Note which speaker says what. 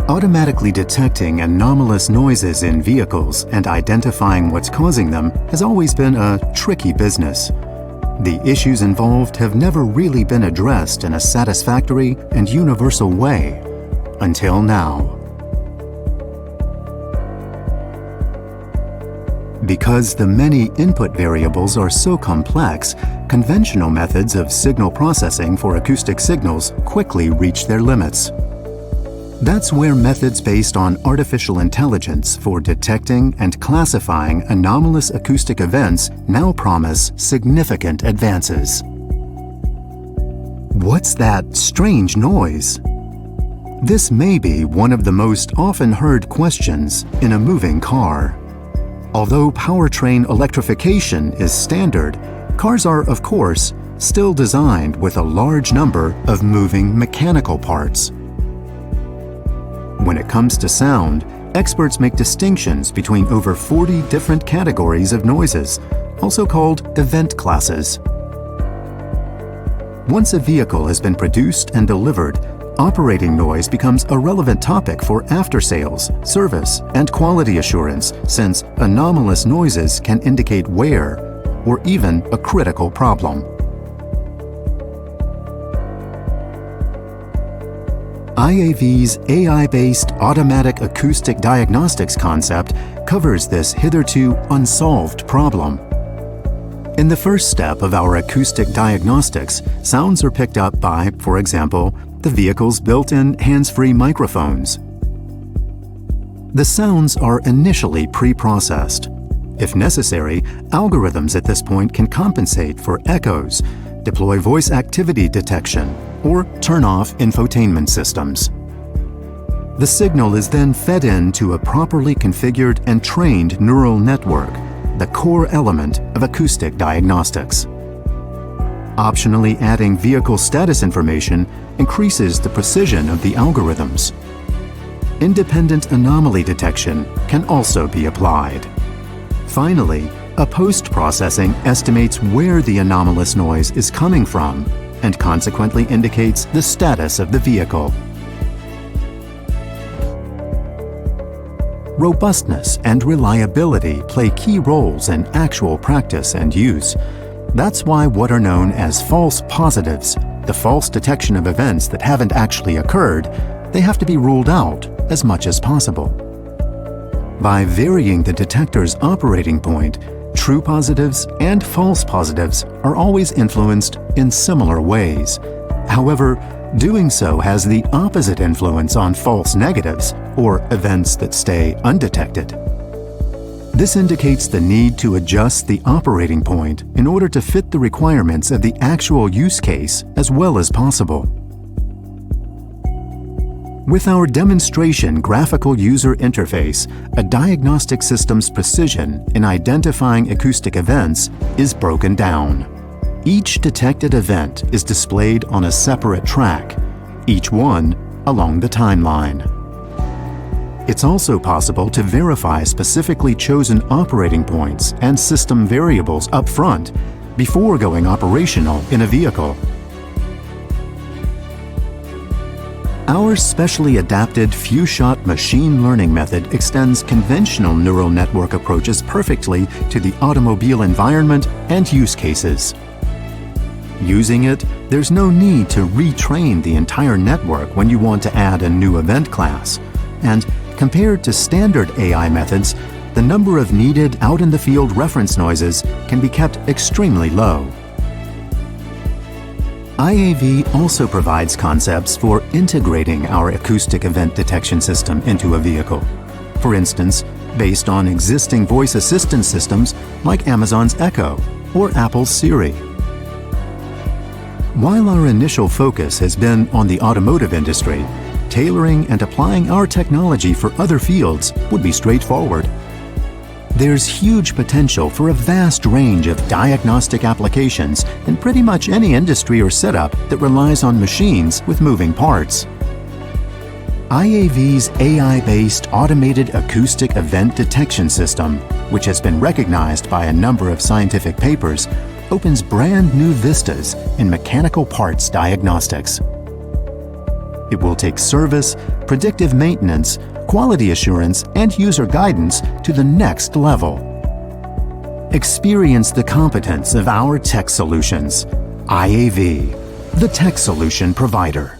Speaker 1: Automatically detecting anomalous noises in vehicles and identifying what's causing them has always been a tricky business. The issues involved have never really been addressed in a satisfactory and universal way, until now. Because the many input variables are so complex, conventional methods of signal processing for acoustic signals quickly reach their limits. That's where methods based on artificial intelligence for detecting and classifying anomalous acoustic events now promise significant advances. What's that strange noise? This may be one of the most often heard questions in a moving car. Although powertrain electrification is standard, cars are, of course, still designed with a large number of moving mechanical parts. When it comes to sound, experts make distinctions between over 40 different categories of noises, also called event classes. Once a vehicle has been produced and delivered, operating noise becomes a relevant topic for after-sales, service, and quality assurance, since anomalous noises can indicate wear or even a critical problem. IAV's AI-based automatic acoustic diagnostics concept covers this hitherto unsolved problem. In the first step of our acoustic diagnostics, sounds are picked up by, for example, the vehicle's built-in hands-free microphones. The sounds are initially pre-processed. If necessary, algorithms at this point can compensate for echoes, deploy voice activity detection, or turn off infotainment systems. The signal is then fed into a properly configured and trained neural network, the core element of acoustic diagnostics. Optionally adding vehicle status information increases the precision of the algorithms. Independent anomaly detection can also be applied. Finally, a post-processing estimates where the anomalous noise is coming from and consequently indicates the status of the vehicle. Robustness and reliability play key roles in actual practice and use. That's why what are known as false positives, the false detection of events that haven't actually occurred, they have to be ruled out as much as possible. By varying the detector's operating point, true positives and false positives are always influenced in similar ways. However, doing so has the opposite influence on false negatives, or events that stay undetected. This indicates the need to adjust the operating point in order to fit the requirements of the actual use case as well as possible. With our demonstration graphical user interface, a diagnostic system's precision in identifying acoustic events is broken down. Each detected event is displayed on a separate track, each one along the timeline. It's also possible to verify specifically chosen operating points and system variables up front before going operational in a vehicle. Our specially adapted few-shot machine learning method extends conventional neural network approaches perfectly to the automobile environment and use cases. Using it, there's no need to retrain the entire network when you want to add a new event class. And compared to standard AI methods, the number of needed out-in-the-field reference noises can be kept extremely low. IAV also provides concepts for integrating our acoustic event detection system into a vehicle. For instance, based on existing voice assistance systems like Amazon's Echo or Apple's Siri. While our initial focus has been on the automotive industry, tailoring and applying our technology for other fields would be straightforward. There's huge potential for a vast range of diagnostic applications in pretty much any industry or setup that relies on machines with moving parts. IAV's AI-based automated acoustic event detection system, which has been recognized by a number of scientific papers, opens brand new vistas in mechanical parts diagnostics. It will take service, predictive maintenance, quality assurance, and user guidance to the next level. Experience the competence of our tech solutions. IAV, the tech solution provider.